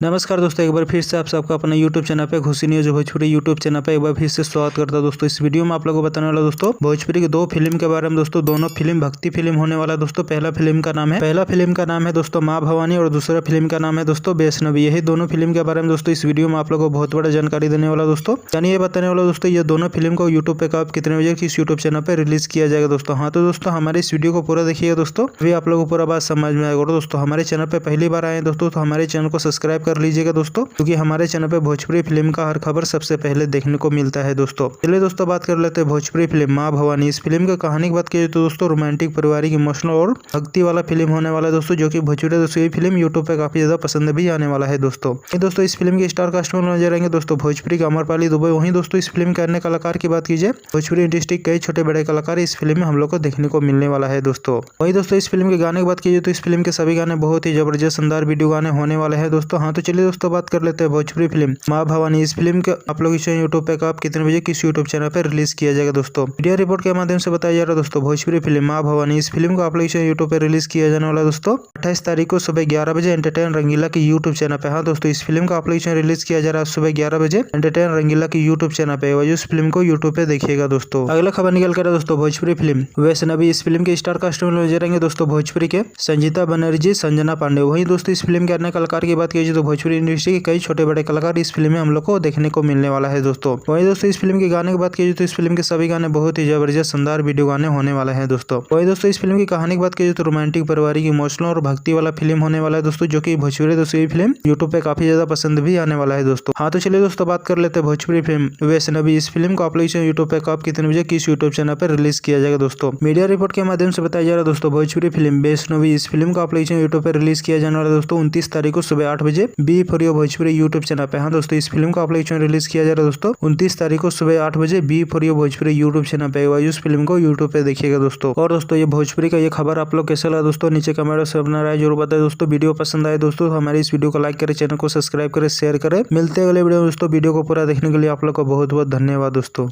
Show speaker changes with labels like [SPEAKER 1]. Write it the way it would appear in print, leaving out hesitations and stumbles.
[SPEAKER 1] नमस्कार दोस्तों, एक बार फिर से आप सबका अपना यूट्यूब चैनल पे घुसी न्यूज भोजपुरी यूट्यूब चैनल पे एक बार फिर से स्वागत करता हूं। दोस्तों इस वीडियो में आप लोगों को बताने वाला दोस्तों भोजपुरी की दो फिल्म के बारे में। दोस्तों दोनों फिल्म भक्ति फिल्म होने वाला है। दोस्तों पहला फिल्म का नाम है दोस्तों माँ भवानी और दूसरा फिल्म का नाम है दोस्तों वैष्णवी। यही दोनों फिल्म के बारे में दोस्तों इस वीडियो में आप लोगों को बहुत बड़ा जानकारी देने वाला दोस्तों, यानी ये बताने वाला दोस्तों ये दोनों फिल्म को यूट्यूब पे कब कितने बजे किस यूट्यूब चैनल पे रिलीज किया जाएगा दोस्तों। हाँ तो दोस्तों हमारे इस वीडियो को पूरा देखिएगा दोस्तों, अभी आप लोगों को पूरा बात समझ में आएगा। दोस्तों हमारे चैनल पे पहली बार आए दोस्तों तो हमारे चैनल को सब्सक्राइब कर लीजिएगा दोस्तों, क्योंकि हमारे चैनल पे भोजपुरी फिल्म का हर खबर सबसे पहले देखने को मिलता है दोस्तों। चलिए दोस्तों बात कर लेते हैं भोजपुरी फिल्म माँ भवानी। इस फिल्म की कहानी की बात की तो दोस्तों रोमांटिक पारिवारिक इमोशनल और भक्ति वाला फिल्म होने वाला है दोस्तों, जो कि भोजपुरी दोस्तों ये फिल्म यूट्यूब पे काफी ज्यादा पसंद भी आने वाला है दोस्तों। दोस्तों इस फिल्म के स्टार कास्ट में नजर आएंगे दोस्तों भोजपुरी का अमरपाली दुबे। वहीं दोस्तों इस फिल्म के अन्य कलाकार की बात कीजिए भोजपुरी इंडस्ट्री कई छोटे बड़े कलाकार इस फिल्म में हम लोग को देखने को मिलने वाला है दोस्तों। वही दोस्तों इस फिल्म के गाने की बात कीजिए तो इस फिल्म के सभी गाने बहुत ही जबरदस्त शानदार वीडियो गाने होने वाले हैं दोस्तों। हाँ तो चलिए दोस्तों बात कर लेते हैं भोजपुरी फिल्म माँ भवानी। इस फिल्म के आप लोग इसे यूट्यूब पे कब कितने बजे किस यूट्यूब चैनल पे रिलीज किया जाएगा दोस्तों। मीडिया रिपोर्ट के माध्यम से बताया जा रहा है दोस्तों भोजपुरी फिल्म माँ भवानी इस फिल्म को आप लोग इसे यूट्यूब पे रिलीज किया जाने वाला दोस्तों 28 तारीख को सुबह 11 बजे एंटरटेन रंगीला की यूट्यूब चैनल पे। हाँ दोस्तों इस फिल्म को आप लोग इसे रिलीज किया जा रहा है सुबह 11 बजे एंटरटेन रंगीला की यूट्यूब चैनल पे। वही उस फिल्म को यूट्यूब पे देखिएगा दोस्तों। अगला खबर निकल कर दोस्तों भोजपुरी फिल्म वैष्णवी। इस फिल्म के स्टार कास्ट में नजर आएंगे दोस्तों भोजपुरी के संजीता बनर्जी संजना पांडे। वहीं दोस्तों इस फिल्म के अन्य कलाकार की बात कीजिए तो भोजपुरी इंडस्ट्री के कई छोटे बड़े कलाकार इस फिल्म में हम लोग को देखने को मिलने वाला है दोस्तों। वही दोस्तों इस फिल्म के गाने की बात कीजिए तो इस फिल्म के सभी गाने बहुत ही जबरदस्त शानदार वीडियो गाने होने वाले हैं दोस्तों। वही दोस्तों इस फिल्म की कहानी की बात कीजिए तो रोमांटिक पारिवारिक इमोशनल और भक्ति वाला फिल्म होने वाला है दोस्तों, जो कि भोजपुरी दोस्तों ये फिल्म यूट्यूब पे काफी ज्यादा पसंद भी आने वाला है दोस्तों। हाँ तो चलिए दोस्तों बात कर लेते हैं भोजपुरी फिल्म वैष्णवी। इस फिल्म को आप लोग यूट्यूब पे कब कितने बजे किस यूट्यूब चैनल पर रिलीज किया जाएगा दोस्तों। मीडिया रिपोर्ट के माध्यम से बताया जा रहा है दोस्तों भोजपुरी फिल्म वैष्णवी इस फिल्म को आप लोग यूट्यूब पर रिलीज किया जाने वाला दोस्तों 29 तारीख को सुबह 8 बजे B for U Bhojpuri YouTube channel पे। हाँ दोस्तों इस फिल्म को आप लोग रिलीज किया जा रहा है दोस्तों 29 तारीख को सुबह 8 बजे B for U Bhojpuri YouTube channel पे। उस फिल्म को यूट्यूब पे देखिएगा दोस्तों। और दोस्तों ये भोजपुरी का ये खबर आप लोग कैसा लगा दोस्तों नीचे कमेंट से अपना राय जरूर बताएं दोस्तों। वीडियो पसंद आए दोस्तों तो हमारे इस वीडियो को लाइक करें, चैनल को सब्सक्राइब करें, शेयर करें। मिलते हैं अगले वीडियो में दोस्तों। वीडियो को पूरा देखने के लिए आप लोग को बहुत बहुत धन्यवाद दोस्तों।